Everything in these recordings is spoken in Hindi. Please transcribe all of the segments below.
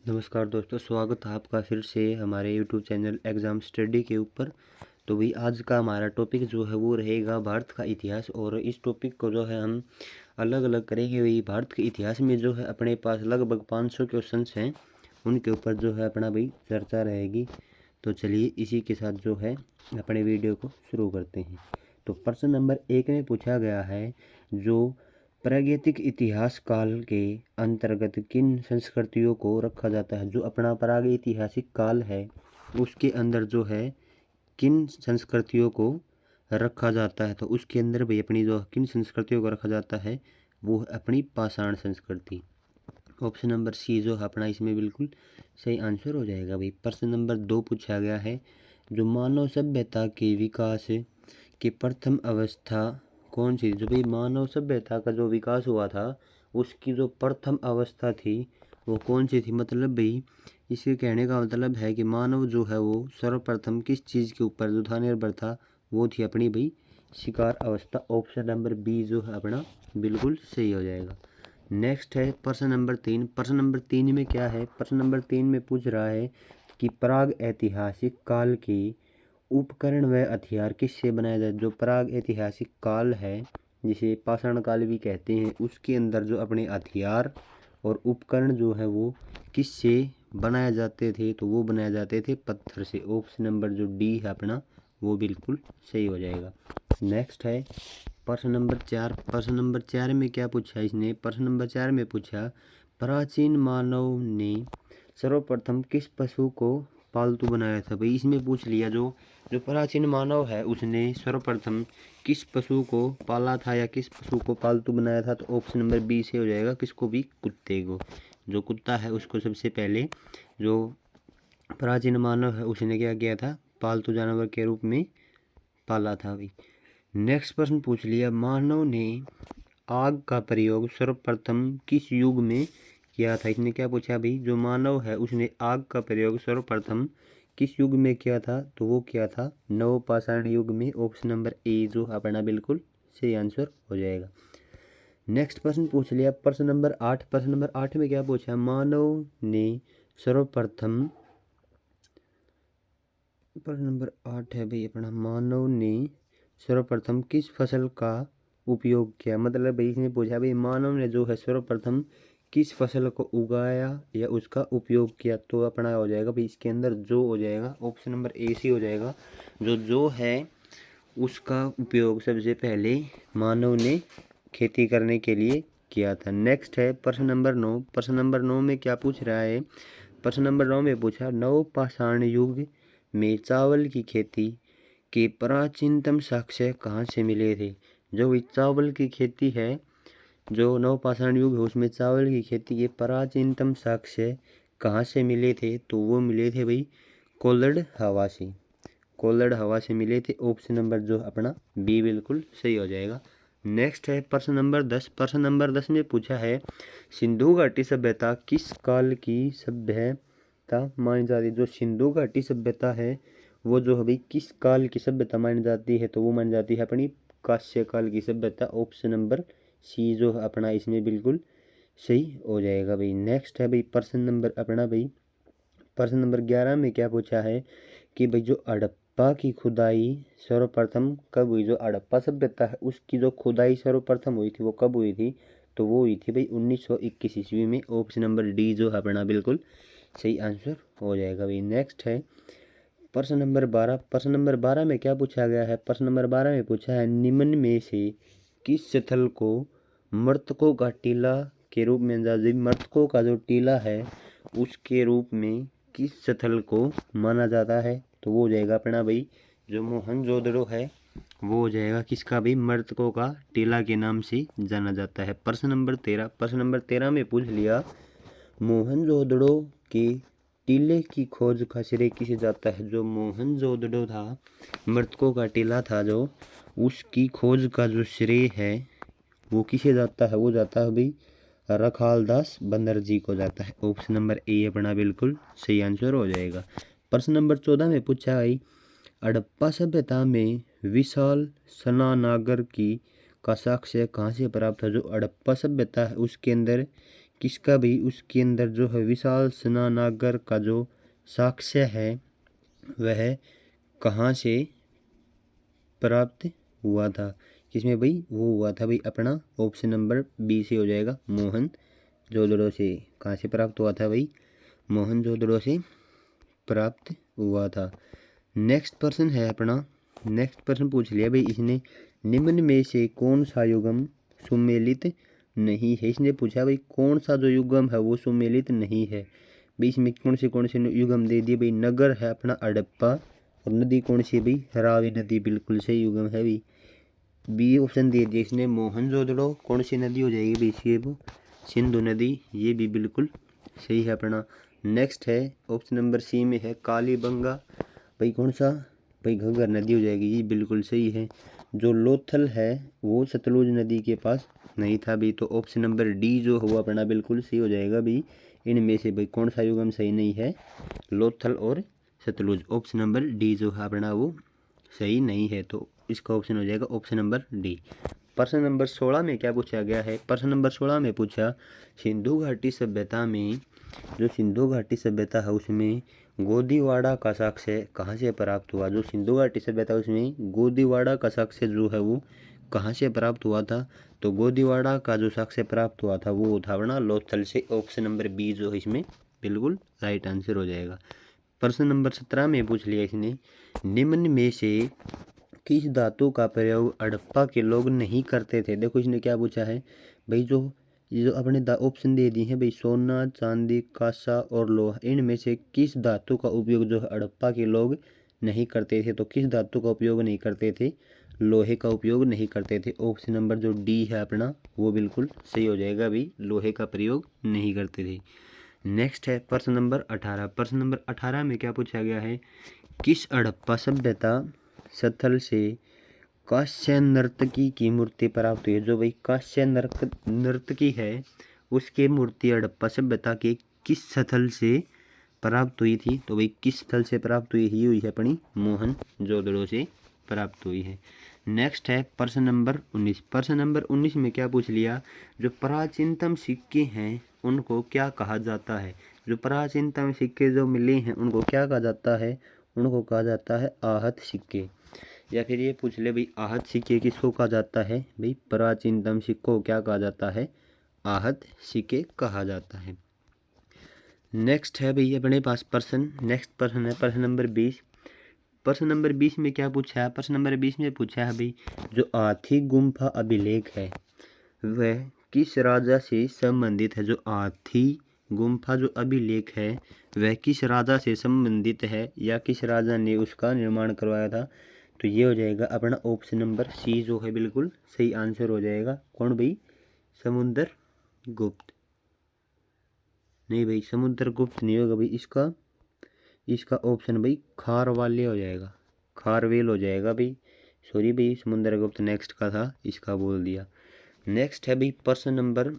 नमस्कार दोस्तों, स्वागत है आपका फिर से हमारे यूट्यूब चैनल एग्ज़ाम स्टडी के ऊपर। तो भाई आज का हमारा टॉपिक जो है वो रहेगा भारत का इतिहास। और इस टॉपिक को जो है हम अलग अलग करेंगे। भाई भारत के इतिहास में जो है अपने पास लगभग 500 क्वेश्चंस हैं, उनके ऊपर जो है अपना भाई चर्चा रहेगी। तो चलिए इसी के साथ जो है अपने वीडियो को शुरू करते हैं। तो प्रश्न नंबर 1 में पूछा गया है, जो प्रागैतिक इतिहास काल के अंतर्गत किन संस्कृतियों को रखा जाता है। जो अपना प्रागैतिहासिक काल है उसके अंदर जो है किन संस्कृतियों को रखा जाता है। तो उसके अंदर भी अपनी जो किन संस्कृतियों को रखा जाता है वो है अपनी पाषाण संस्कृति। ऑप्शन नंबर सी जो है अपना इसमें बिल्कुल सही आंसर हो जाएगा। भाई प्रश्न नंबर 2 पूछा गया है, जो मानव सभ्यता के विकास की प्रथम अवस्था कौन सी। जो भाई मानव सभ्यता का जो विकास हुआ था उसकी जो प्रथम अवस्था थी वो कौन सी थी। मतलब भाई इसके कहने का मतलब है कि मानव जो है वो सर्वप्रथम किस चीज़ के ऊपर जो था निर्भर था, वो थी अपनी भाई शिकार अवस्था। ऑप्शन नंबर बी जो है अपना बिल्कुल सही हो जाएगा। नेक्स्ट है प्रश्न नंबर 3। प्रश्न नंबर 3 में क्या है, प्रश्न नंबर 3 में पूछ रहा है कि प्राग ऐतिहासिक काल के उपकरण व हथियार किससे बनाया जाए। जो प्राग ऐतिहासिक काल है जिसे पाषाण काल भी कहते हैं, उसके अंदर जो अपने हथियार और उपकरण जो है वो किससे बनाए जाते थे। तो वो बनाए जाते थे पत्थर से। ऑप्शन नंबर जो डी है अपना वो बिल्कुल सही हो जाएगा। नेक्स्ट है प्रश्न नंबर 4। प्रश्न नंबर 4 में क्या पूछा इसने, प्रश्न नंबर 4 में पूछा, प्राचीन मानव ने सर्वप्रथम किस पशु को पालतू बनाया था। भाई इसमें पूछ लिया, जो जो प्राचीन मानव है उसने सर्वप्रथम किस पशु को पाला था या किस पशु को पालतू बनाया था। तो ऑप्शन नंबर बी से हो जाएगा, किसको भी, कुत्ते को। जो कुत्ता है उसको सबसे पहले जो प्राचीन मानव है उसने क्या किया था, पालतू जानवर के रूप में पाला था। भाई नेक्स्ट प्रश्न पूछ लिया, मानव ने आग का प्रयोग सर्वप्रथम किस युग में किया था। इसने क्या पूछा भाई, जो मानव है उसने आग का प्रयोग सर्वप्रथम किस युग में किया था। तो वो किया था नवपाषाण युग में। ऑप्शन नंबर ए जो अपना बिल्कुल सही आंसर हो जाएगा। नेक्स्ट प्रश्न पूछ लिया प्रश्न नंबर 8। प्रश्न नंबर 8 में क्या पूछा, मानव ने सर्वप्रथम, प्रश्न नंबर 8 है भाई अपना, मानव ने सर्वप्रथम किस फसल का उपयोग किया। मतलब भाई इसने पूछा भाई मानव ने जो है सर्वप्रथम किस फसल को उगाया या उसका उपयोग किया। तो अपना हो जाएगा भाई इसके अंदर जो हो जाएगा, ऑप्शन नंबर ए सी हो जाएगा। जो है उसका उपयोग सबसे पहले मानव ने खेती करने के लिए किया था। नेक्स्ट है प्रश्न नंबर 9। प्रश्न नंबर 9 में क्या पूछ रहा है, प्रश्न नंबर 9 में पूछा, नवपाषाण युग में चावल की खेती के प्राचीनतम साक्ष्य कहाँ से मिले थे। जो चावल की खेती है, जो नवपाषाण युग है उसमें चावल की खेती के प्राचीनतम साक्ष्य कहाँ से मिले थे। तो वो मिले थे भाई कोल्लड़ हवा से। कोल्लड़ हवा से मिले थे। ऑप्शन नंबर जो अपना बी बिल्कुल सही हो जाएगा। नेक्स्ट है प्रश्न नंबर 10। प्रश्न नंबर 10 में पूछा है, सिंधु घाटी सभ्यता किस काल की सभ्यता मानी जाती है। जो सिंधु घाटी सभ्यता है वो जो अभी किस काल की सभ्यता मानी जाती है। तो वो मानी जाती है अपनी कांस्य काल की सभ्यता। ऑप्शन नंबर सी जो अपना इसमें बिल्कुल सही हो जाएगा। भाई नेक्स्ट है भाई प्रश्न नंबर अपना भाई प्रश्न नंबर 11 में क्या पूछा है कि भाई जो हड़प्पा की खुदाई सर्वप्रथम कब हुई। जो हड़प्पा सभ्यता है उसकी जो खुदाई सर्वप्रथम हुई थी वो कब हुई थी। तो वो हुई थी भाई 1921 ईस्वी में। ऑप्शन नंबर डी जो है अपना बिल्कुल सही आंसर हो जाएगा। भाई नेक्स्ट है प्रश्न नंबर 12। प्रश्न नंबर 12 में क्या पूछा गया है, प्रश्न नंबर 12 में पूछा है, निम्न में से किस स्थल को मृतकों का टीला के रूप में जाना। मृतकों का जो टीला है उसके रूप में किस स्थल को माना जाता है। तो वो हो जाएगा अपना भाई जो मोहनजोदड़ो है वो हो जाएगा किसका भी, मृतकों का टीला के नाम से जाना जाता है। प्रश्न नंबर 13। प्रश्न नंबर 13 में पूछ लिया, मोहनजोदड़ो के टीले की खोज का श्रेय किसे जाता है। जो मोहनजोदड़ो था, मृतकों का टीला था जो, उसकी खोज का जो श्रेय है वो किसे जाता है। वो जाता है भाई रखालदास बनर्जी को जाता है। ऑप्शन नंबर ए अपना बिल्कुल सही आंसर हो जाएगा। प्रश्न नंबर 14 में पूछा है, हड़प्पा सभ्यता में विशाल स्नानागार की का साक्ष्य कहाँ से प्राप्त है। जो हड़प्पा सभ्यता है उसके अंदर किसका भाई, उसके अंदर जो है विशाल स्नानागार का जो साक्ष्य है वह कहाँ से प्राप्त हुआ था। किसमें भाई, वो हुआ था भाई अपना ऑप्शन नंबर बी से हो जाएगा, मोहनजोदड़ो से। कहाँ से प्राप्त हुआ था भाई, मोहनजोदड़ो से प्राप्त हुआ था। नेक्स्ट प्रश्न है अपना, नेक्स्ट प्रश्न पूछ लिया भाई इसने, निम्न में से कौन सा युगम सुमेलित नहीं है। इसने पूछा भाई कौन सा जो युगम है वो सुमेलित नहीं है। भाई इसमें कौन से युगम दे दिए भाई, नगर है अपना हड़प्पा, और नदी कौन सी है भाई, रावी नदी, बिल्कुल सही युगम है भाई। बी ऑप्शन दे दिया इसने मोहनजोदड़ो, कौन सी नदी हो जाएगी भाई इसकी, वो सिंधु नदी, ये भी बिल्कुल सही है अपना। नेक्स्ट है ऑप्शन नंबर सी में है कालीबंगा, भाई कौन सा भाई, घग्गर नदी हो जाएगी, ये बिल्कुल सही है। जो लोथल है वो सतलुज नदी के पास नहीं था भाई, तो ऑप्शन नंबर डी जो हुआ अपना बिल्कुल सही हो जाएगा भाई। इनमें से भाई कौन सा युगम सही नहीं है, लोथल और सतलुज, ऑप्शन नंबर डी जो है अपना वो सही नहीं है, तो इसका ऑप्शन हो जाएगा ऑप्शन नंबर डी। प्रश्न नंबर 16 में क्या पूछा गया है, प्रश्न नंबर 16 में पूछा सिंधु घाटी सभ्यता में, जो सिंधु घाटी सभ्यता है उसमें गोदीवाड़ा का साक्ष्य कहाँ से प्राप्त हुआ। जो सिंधु घाटी सभ्यता उसमें गोदीवाड़ा का साक्ष्य जो है वो कहाँ से प्राप्त हुआ था, तो गोदीवाड़ा का जो साक्ष्य प्राप्त हुआ था वो था अपना लोथल से, ऑप्शन नंबर बी जो है इसमें बिल्कुल राइट आंसर हो जाएगा। प्रश्न नंबर 17 में पूछ लिया इसने, निम्न में से किस धातु का प्रयोग हड़प्पा के लोग नहीं करते थे। देखो इसने क्या पूछा है भाई, जो अपने ऑप्शन दे दिए हैं भाई, सोना, चांदी, कांसा और लोहा, इनमें से किस धातु का उपयोग जो है हड़प्पा के लोग नहीं करते थे। तो किस धातु का उपयोग नहीं करते थे, लोहे का उपयोग नहीं करते थे। ऑप्शन नंबर जो डी है अपना वो बिल्कुल सही हो जाएगा भाई, लोहे का प्रयोग नहीं करते थे। नेक्स्ट है प्रश्न नंबर 18। प्रश्न नंबर 18 में क्या पूछा गया है, किस हड़प्पा सभ्यता स्थल से कांस्य नर्तकी की मूर्ति प्राप्त हुई है। जो भाई कांस्य नर्तकी है उसकी मूर्ति हड़प्पा सभ्यता के किस स्थल से प्राप्त हुई थी, तो भाई किस स्थल से प्राप्त हुई है अपनी मोहनजोदड़ो से प्राप्त हुई है। नेक्स्ट है प्रश्न नंबर 19। प्रश्न नंबर 19 में क्या पूछ लिया, जो प्राचीनतम सिक्के हैं उनको क्या कहा जाता है। जो प्राचीनतम सिक्के जो मिले हैं उनको क्या कहा जाता है, उनको कहा जाता है आहत सिक्के। या फिर ये पूछ ले भाई आहत सिक्के किसको कहा जाता है, भाई प्राचीनतम सिक्कों को क्या कहा जाता है, आहत सिक्के कहा जाता है। नेक्स्ट है भाई अपने पास प्रश्न, नेक्स्ट प्रश्न है प्रश्न नंबर 20। प्रश्न नंबर 20 में क्या पूछा है, प्रश्न नंबर 20 में पूछा है भाई जो हाथी गुम्फा अभिलेख है वह किस राजा से संबंधित है। जो हाथी गुम्फा जो अभिलेख है वह किस राजा से संबंधित है या किस राजा ने उसका निर्माण करवाया था, तो ये हो जाएगा अपना ऑप्शन नंबर सी जो है बिल्कुल सही आंसर हो जाएगा। कौन भाई, समुद्र गुप्त, नहीं भाई समुद्र गुप्त नहीं होगा भाई, इसका ऑप्शन भाई खारवाले हो जाएगा, खारवेल हो जाएगा भाई, सॉरी भाई समुद्रगुप्त नेक्स्ट का था, इसका बोल दिया। नेक्स्ट है भाई प्रश्न नंबर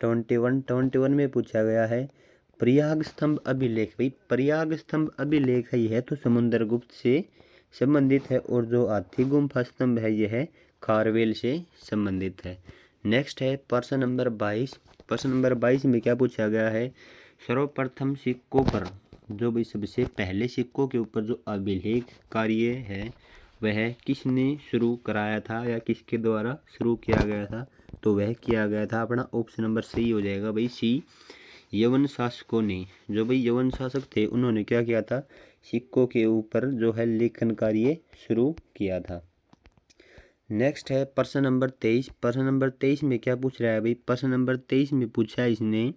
21 में पूछा गया है प्रयाग स्तंभ अभिलेख। भाई प्रयाग स्तंभ अभिलेख है यह तो समुद्रगुप्त से संबंधित है, और जो हाथी गुम्फा स्तंभ है यह खारवेल से संबंधित है। नेक्स्ट है प्रश्न नंबर 22। प्रश्न नंबर 22 में क्या पूछा गया है, सर्वप्रथम सिक्कों पर, जो भाई सबसे पहले सिक्कों के ऊपर जो अभिलेख कार्य है वह किसने शुरू कराया था या किसके द्वारा शुरू किया गया था, तो वह किया गया था अपना ऑप्शन नंबर सही हो जाएगा भाई सी, यवन शासकों ने। जो भाई यवन शासक थे उन्होंने क्या किया था, सिक्कों के ऊपर जो है लेखन कार्य शुरू किया था। नेक्स्ट है प्रश्न नंबर 23। प्रश्न नंबर 23 में क्या पूछ रहा है भाई, प्रश्न नंबर 23 में पूछा है इसने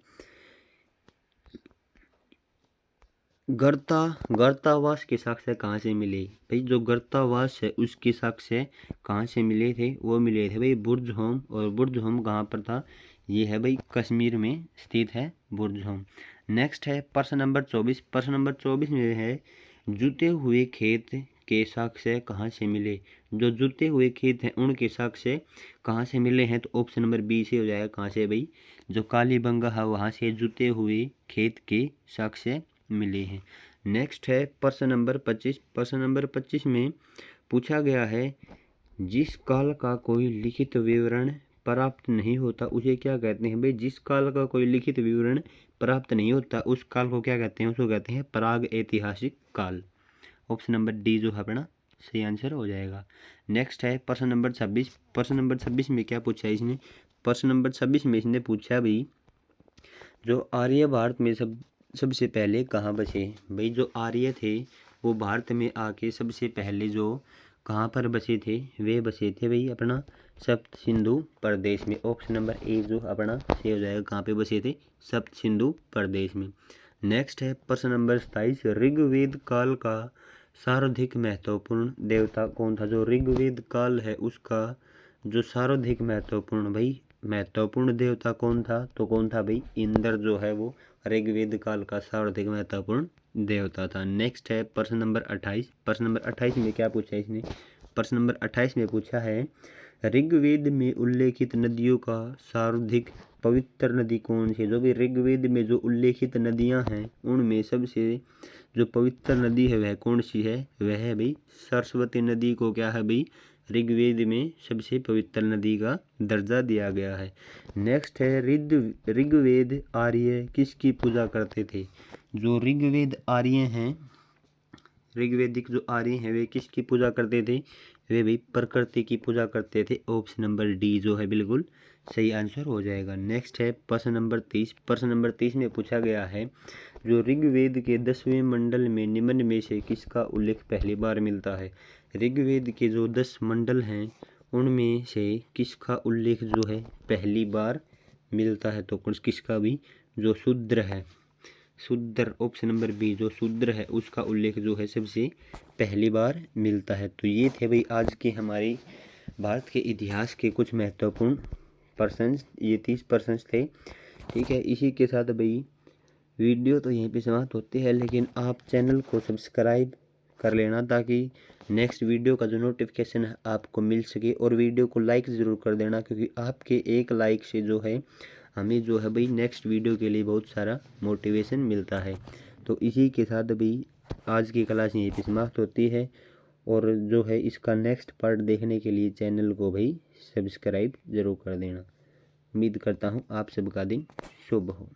गर्तावास के साक्ष्य कहाँ से मिले। भाई जो गर्तावास है उसके साक्ष्य कहाँ से मिले थे, वो मिले थे भाई बुर्जहोम, और बुर्जहोम कहाँ पर था, ये है भाई कश्मीर में स्थित है बुर्जहोम। नेक्स्ट है प्रश्न नंबर 24। प्रश्न नंबर 24 में है जुते हुए खेत के साक्ष्य कहाँ से मिले। जो जुते हुए खेत हैं उनके साक्ष्य कहाँ से मिले हैं, तो ऑप्शन नंबर बी से हो जाएगा। कहाँ से भाई, जो कालीबंगा है वहाँ से जुते हुए खेत के साक्ष्य मिले हैं। नेक्स्ट है प्रश्न नंबर 25। प्रश्न नंबर 25 में पूछा गया है जिस काल का कोई लिखित विवरण प्राप्त नहीं होता उसे क्या कहते हैं भाई? जिस काल का कोई लिखित विवरण प्राप्त नहीं होता उस काल को क्या कहते हैं? उसको कहते हैं प्राग ऐतिहासिक काल। ऑप्शन नंबर डी जो है अपना सही आंसर हो जाएगा। नेक्स्ट है प्रश्न नंबर 26। प्रश्न नंबर 26 में क्या पूछा है इसने? प्रश्न नंबर 26 में इसने पूछा भाई जो आर्य भारत में सबसे पहले कहाँ बसे? भाई जो आर्य थे वो भारत में आके सबसे पहले जो कहाँ पर बसे थे? वे बसे थे भाई अपना सप्त सिंधु प्रदेश में। ऑप्शन नंबर ए जो अपना सही हो जाएगा। कहाँ पे बसे थे? सप्त सिंधु प्रदेश में। नेक्स्ट है प्रश्न नंबर 27। ऋग्वेद काल का सर्वाधिक महत्वपूर्ण देवता कौन था? जो ऋग्वेद काल है उसका जो सर्वाधिक महत्वपूर्ण देवता कौन था? तो कौन था भाई? इंद्र जो है वो ऋग्वेद काल का सर्वाधिक महत्वपूर्ण देवता था। नेक्स्ट है प्रश्न नंबर 28। प्रश्न नंबर 28 में क्या पूछा है इसने? प्रश्न नंबर 28 में पूछा है ऋग्वेद में उल्लेखित नदियों का सर्वाधिक पवित्र नदी कौन सी? जो भी ऋग्वेद में जो उल्लेखित नदियां हैं उनमें सबसे जो पवित्र नदी है वह कौन सी है? वह है भाई सरस्वती नदी को क्या है भाई? ऋग्वेद में सबसे पवित्र नदी का दर्जा दिया गया है। नेक्स्ट है ऋग्वेद आर्य किसकी पूजा करते थे? जो ऋग्वेद आर्य हैं, ऋग्वेदिक जो आर्य हैं वे किसकी पूजा करते थे? वे भी प्रकृति की पूजा करते थे। ऑप्शन नंबर डी जो है बिल्कुल सही आंसर हो जाएगा। नेक्स्ट है प्रश्न नंबर 30। प्रश्न नंबर 30 में पूछा गया है जो ऋग्वेद के 10वें मंडल में निम्न में से किसका उल्लेख पहली बार मिलता है? ऋग्वेद के जो 10 मंडल हैं उनमें से किसका उल्लेख जो है पहली बार मिलता है? तो किसका भी? जो शूद्र है, शूद्र ऑप्शन नंबर बी जो शूद्र है उसका उल्लेख जो है सबसे पहली बार मिलता है। तो ये थे भाई आज के हमारी भारत के इतिहास के कुछ महत्वपूर्ण पर्सन्स, ये 30 पर्सन्स थे। ठीक है, इसी के साथ भाई वीडियो तो यहीं पे समाप्त होती है, लेकिन आप चैनल को सब्सक्राइब कर लेना ताकि नेक्स्ट वीडियो का जो नोटिफिकेशन है आपको मिल सके, और वीडियो को लाइक ज़रूर कर देना क्योंकि आपके एक लाइक से जो है हमें जो है भाई नेक्स्ट वीडियो के लिए बहुत सारा मोटिवेशन मिलता है। तो इसी के साथ भाई आज की क्लास यहीं पे समाप्त होती है, और जो है इसका नेक्स्ट पार्ट देखने के लिए चैनल को भाई सब्सक्राइब ज़रूर कर देना। उम्मीद करता हूँ आप सबका दिन शुभ हो।